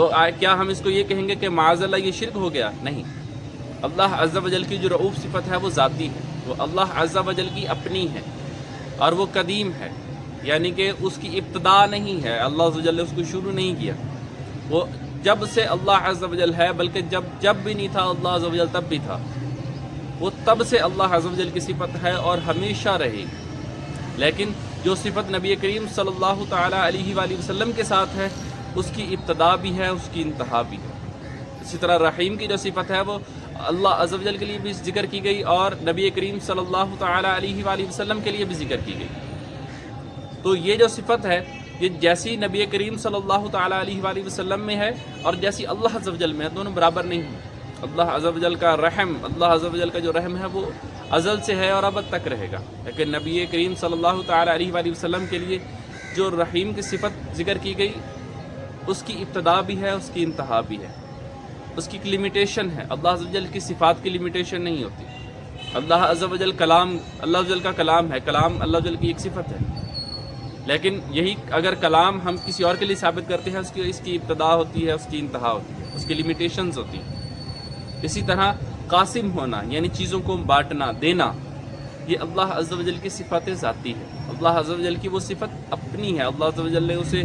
تو کیا ہم اس کو یہ کہیں گے کہ معاذ اللہ یہ شرک ہو گیا؟ نہیں، اللہ عز و جل کی جو رؤوف صفت ہے وہ ذاتی ہے، وہ اللہ عز و جل کی اپنی ہے، اور وہ قدیم ہے، یعنی کہ اس کی ابتدا نہیں ہے، اللہ عز و جل نے اس کو شروع نہیں کیا، وہ جب سے اللہ عز و جل ہے، بلکہ جب بھی نہیں تھا اللہ عز و جل تب بھی تھا، وہ تب سے اللہ عز و جل کی صفت ہے اور ہمیشہ رہے گی۔ لیکن جو صفت نبی کریم صلی اللہ تعالیٰ علیہ وآلہ وسلم کے ساتھ ہے، اس کی ابتدا بھی ہے، اس کی انتہا بھی ہے۔ اسی طرح رحیم کی جو صفت ہے وہ اللہ عز و جل کے لیے بھی ذکر کی گئی اور نبی کریم صلی اللہ تعالیٰ علیہ وآلہ وسلم کے لیے بھی ذکر کی گئی۔ تو یہ جو صفت ہے یہ جیسی نبی کریم صلی اللہ تعالیٰ علیہ وآلہ وسلم میں ہے اور جیسی اللہ عز و جل میں ہے، دونوں برابر نہیں ہیں۔ اللہ عز و جل کا رحم، اللہ عز و جل کا جو رحم ہے وہ ازل سے ہے اور ابد تک رہے گا، لیکن نبی کریم صلی اللہ تعالیٰ علیہ وآلہ وسلم کے لیے جو رحیم کی صفت ذکر کی گئی، اس کی ابتدا بھی ہے، اس کی انتہا بھی ہے، اس کی لمیٹیشن ہے۔ اللہ عز و جل کی صفات کی لمیٹیشن نہیں ہوتی۔ اللہ عز و جل کلام، اللہ عز و جل کا کلام ہے، کلام اللہ عز و جل کی ایک صفت ہے، لیکن یہی اگر کلام ہم کسی اور کے لیے ثابت کرتے ہیں، اس کی ابتدا ہوتی ہے، اس کی انتہا ہوتی ہے، اس کی لمیٹیشنز ہوتی ہیں۔ اسی طرح قاسم ہونا یعنی چیزوں کو بانٹنا، دینا، یہ اللہ عز و جل کی صفت ذاتی ہے، اللہ عز و جل کی وہ صفت اپنی ہے، اللہ عز و جل نے اسے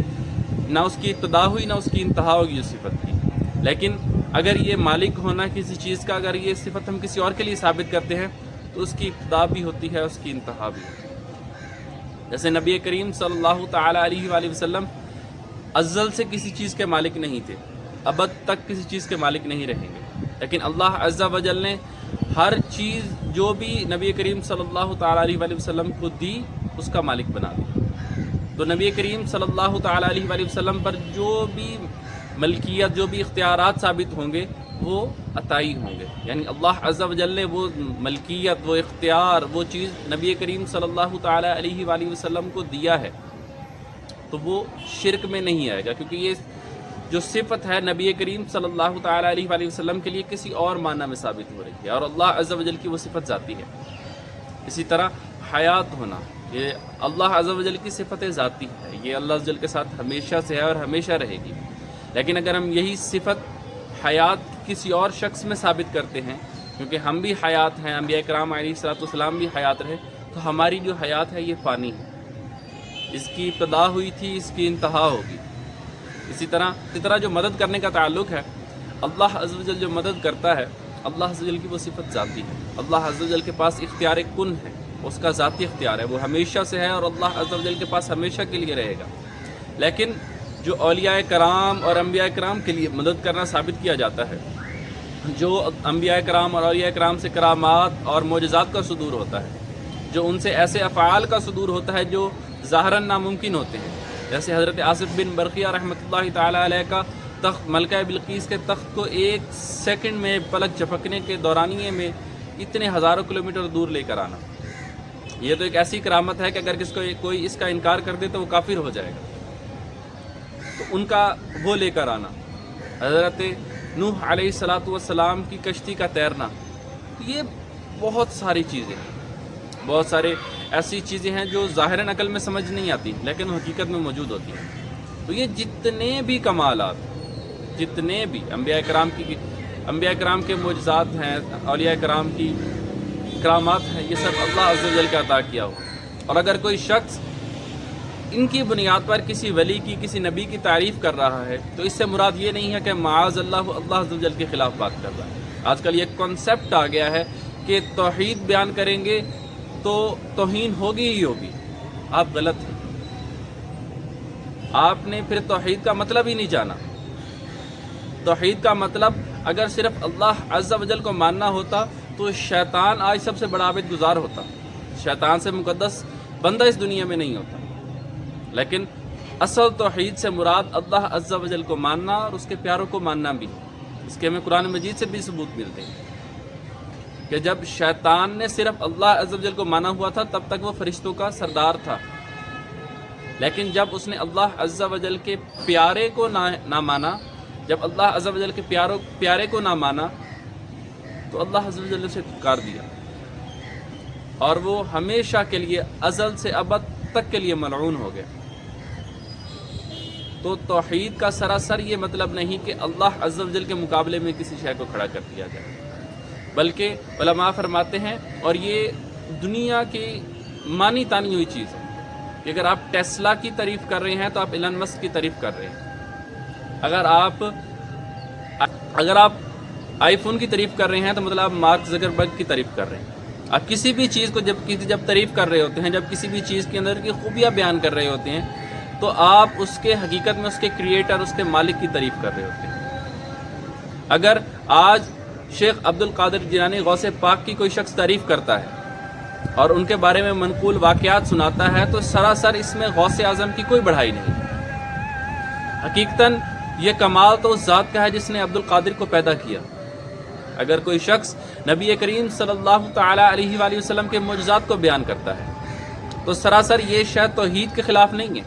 نہ اس کی ابتدا ہوئی نہ اس کی انتہا ہوگی اس صفت کی۔ لیکن اگر یہ مالک ہونا کسی چیز کا، اگر یہ صفت ہم کسی اور کے لیے ثابت کرتے ہیں تو اس کی ابتدا بھی ہوتی ہے، اس کی انتہا بھی ہوتی ہے۔ جیسے نبی کریم صلی اللہ تعالیٰ علیہ وآلہ وسلم ازل سے کسی چیز کے مالک نہیں تھے، ابد تک کسی چیز کے مالک نہیں رہیں گے، لیکن اللہ عز و جل نے ہر چیز جو بھی نبی کریم صلی اللہ تعالیٰ علیہ وآلہ وسلم کو دی اس کا مالک بنا دیا۔ تو نبی کریم صلی اللہ تعالیٰ علیہ وآلہ وسلم پر جو بھی ملکیت، جو بھی اختیارات ثابت ہوں گے وہ عطائی ہوں گے، یعنی اللہ عز و جل نے وہ ملکیت، وہ اختیار، وہ چیز نبی کریم صلی اللہ تعالیٰ علیہ وآلہ وسلم کو دیا ہے، تو وہ شرک میں نہیں آئے گا، کیونکہ یہ جو صفت ہے نبی کریم صلی اللہ تعالیٰ علیہ وآلہ وسلم کے لیے کسی اور معنی میں ثابت ہو رہی ہے، اور اللہ عز و جل کی وہ صفت ذاتی ہے۔ اسی طرح حیات ہونا، یہ اللہ عز و جل کی صفت ذاتی ہے، یہ اللہ عز و جل کے ساتھ ہمیشہ سے ہے اور ہمیشہ رہے گی۔ لیکن اگر ہم یہی صفت حیات کسی اور شخص میں ثابت کرتے ہیں، کیونکہ ہم بھی حیات ہیں، انبیاء کرام علیہ السلام بھی حیات رہے، تو ہماری جو حیات ہے یہ فانی ہے، اس کی ابتدا ہوئی تھی، اس کی انتہا ہوگی۔ اسی طرح جو مدد کرنے کا تعلق ہے، اللہ عز و جل جو مدد کرتا ہے، اللہ عز و جل کی وہ صفت ذاتی ہے، اللہ عز و جل کے پاس اختیار کن ہے، اس کا ذاتی اختیار ہے، وہ ہمیشہ سے ہے اور اللہ عز و جل کے پاس ہمیشہ کے لیے رہے گا۔ لیکن جو اولیاء کرام اور انبیاء کرام کے لیے مدد کرنا ثابت کیا جاتا ہے، جو انبیاء کرام اور اولیاء کرام سے کرامات اور معجزات کا صدور ہوتا ہے، جو ان سے ایسے افعال کا صدور ہوتا ہے جو ظاہراً ناممکن ہوتے ہیں، جیسے حضرت آصف بن برقیہ رحمۃ اللہ تعالیٰ علیہ کا تخت، ملکہ بلقیس کے تخت کو ایک سیکنڈ میں پلک جھپکنے کے دورانیے میں اتنے ہزاروں کلومیٹر دور لے کر آنا، یہ تو ایک ایسی کرامت ہے کہ اگر کوئی اس کا انکار کر دے تو وہ کافر ہو جائے گا۔ تو ان کا وہ لے کر آنا، حضرت نوح علیہ السلام کی کشتی کا تیرنا، یہ بہت ساری چیزیں ہیں، بہت سارے ایسی چیزیں ہیں جو ظاہراً عقل میں سمجھ نہیں آتی لیکن حقیقت میں موجود ہوتی ہیں۔ تو یہ جتنے بھی کمالات، جتنے بھی انبیاء کرام کے معجزات ہیں، اولیاء کرام کی کرامات ہیں، یہ سب اللہ عز و جل کا عطا کیا ہوا۔ اور اگر کوئی شخص ان کی بنیاد پر کسی ولی کی، کسی نبی کی تعریف کر رہا ہے تو اس سے مراد یہ نہیں ہے کہ معاذ اللہ عز و جل کے خلاف بات کر رہا ہے۔ آج کل یہ کنسیپٹ آ گیا ہے کہ توحید بیان کریں گے تو توہین ہوگی ہی ہوگی، آپ غلط ہیں، آپ نے پھر توحید کا مطلب ہی نہیں جانا۔ توحید کا مطلب اگر صرف اللہ عز و جل کو ماننا ہوتا تو شیطان آج سب سے بڑا عابد گزار ہوتا، شیطان سے مقدس بندہ اس دنیا میں نہیں ہوتا۔ لیکن اصل توحید سے مراد اللہ عز و جل کو ماننا اور اس کے پیاروں کو ماننا بھی، اس کے ہمیں قرآن مجید سے بھی ثبوت ملتے ہیں کہ جب شیطان نے صرف اللہ عز و جل کو مانا ہوا تھا تب تک وہ فرشتوں کا سردار تھا، لیکن جب اس نے اللہ عز و جل کے پیارے کو نہ مانا، جب اللہ عز و جل کے پیارے کو نہ مانا تو اللہ عز و جل نے اسے دھتکار دیا اور وہ ہمیشہ کے لیے ازل سے ابد تک کے لیے ملعون ہو گیا۔ تو توحید کا سراسر یہ مطلب نہیں کہ اللہ عز و جل کے مقابلے میں کسی شے کو کھڑا کر دیا جائے، بلکہ علماء فرماتے ہیں، اور یہ دنیا کی مانی تانی ہوئی چیز ہے، کہ اگر آپ ٹیسلا کی تعریف کر رہے ہیں تو آپ ایلن مسک کی تعریف کر رہے ہیں، اگر آپ آئی فون کی تعریف کر رہے ہیں تو مطلب آپ مارک زکربرگ کی تعریف کر رہے ہیں۔ آپ کسی بھی چیز کو جب تعریف کر رہے ہوتے ہیں، جب کسی بھی چیز کے اندر کی خوبیاں بیان کر رہے ہوتے ہیں، تو آپ اس کے حقیقت میں اس کے کریٹر، اس کے مالک کی تعریف کر رہے ہوتے ہیں۔ اگر آج شیخ عبد القادر جیلانی غوث پاک کی کوئی شخص تعریف کرتا ہے اور ان کے بارے میں منقول واقعات سناتا ہے تو سراسر اس میں غوث اعظم کی کوئی بڑھائی نہیں۔ حقیقتاً یہ کمال تو اس ذات کا ہے جس نے عبد القادر کو پیدا کیا۔ اگر کوئی شخص نبی کریم صلی اللہ تعالی علیہ وآلہ وسلم کے معجزات کو بیان کرتا ہے تو سراسر یہ شاید توحید کے خلاف نہیں ہے،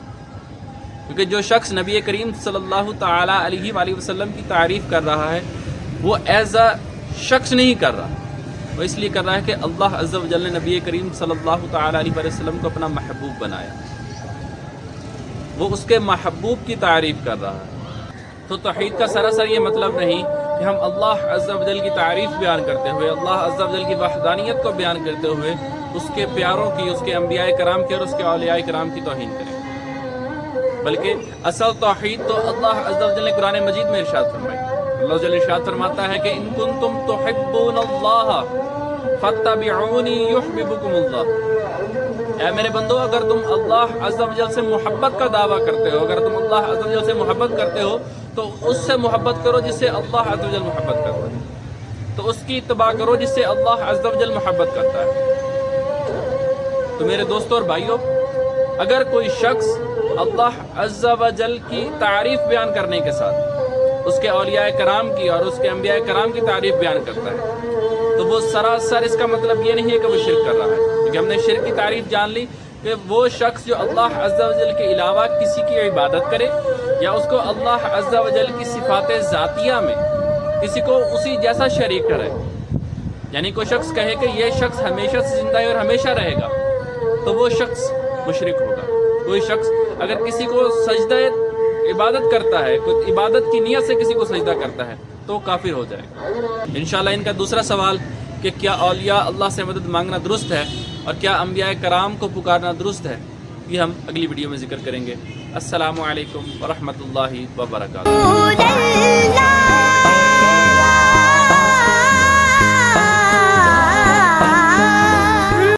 کیونکہ جو شخص نبی کریم صلی اللہ تعالی علیہ وآلہ وسلم کی تعریف کر رہا ہے وہ ایز اے شخص نہیں کر رہا، وہ اس لیے کر رہا ہے کہ اللہ عز و جل نے نبی کریم صلی اللہ تعالی علیہ وآلہ وسلم کو اپنا محبوب بنایا، وہ اس کے محبوب کی تعریف کر رہا ہے۔ تو توحید کا سراسر یہ مطلب نہیں کہ ہم اللہ عز و جل کی تعریف بیان کرتے ہوئے، اللہ عز و جل کی وحدانیت کو بیان کرتے ہوئے اس کے پیاروں کی، اس کے انبیاء کرام کی اور اس کے اولیاء کرام کی توہین کریں، بلکہ اصل توحید تو اللہ عز و جل نے قرآن مجید میں ارشاد فرمائی۔ اللہ جل ارشاد فرماتا ہے کہ ان کنتم تحبون اللہ فاتبعونی یحببکم اللہ۔ اے میرے بندو، اگر تم اللہ عز و جل سے محبت کا دعویٰ کرتے ہو، اگر تم اللہ عز و جل سے محبت کرتے ہو تو اس سے محبت کرو جس سے اللہ عز و جل محبت کرتا ہے، تو اس کی اتباع کرو جس سے اللہ عز و جل محبت کرتا ہے۔ تو میرے دوستوں اور بھائیوں، اگر کوئی شخص اللہ عز و جل کی تعریف بیان کرنے کے ساتھ اس کے اولیاء کرام کی اور اس کے انبیاء کرام کی تعریف بیان کرتا ہے تو وہ سراسر اس کا مطلب یہ نہیں ہے کہ وہ شرک کر رہا ہے، کیونکہ ہم نے شرک کی تعریف جان لی کہ وہ شخص جو اللہ عز و جل کے علاوہ کسی کی عبادت کرے یا اس کو اللہ عز و جل کی صفات ذاتیہ میں کسی کو اسی جیسا شریک کرے، یعنی کوئی شخص کہے کہ یہ شخص ہمیشہ سے زندہ ہے اور ہمیشہ رہے گا، تو وہ شخص مشرک ہوگا۔ کوئی شخص اگر کسی کو سجدہ عبادت کرتا ہے، کوئی عبادت کی نیت سے کسی کو سجدہ کرتا ہے تو وہ کافر ہو جائے گا۔ انشاءاللہ ان کا دوسرا سوال کہ کیا اولیاء اللہ سے مدد مانگنا درست ہے اور کیا انبیاء کرام کو پکارنا درست ہے، یہ ہم اگلی ویڈیو میں ذکر کریں گے۔ السلام علیکم ورحمۃ اللہ وبرکاتہ۔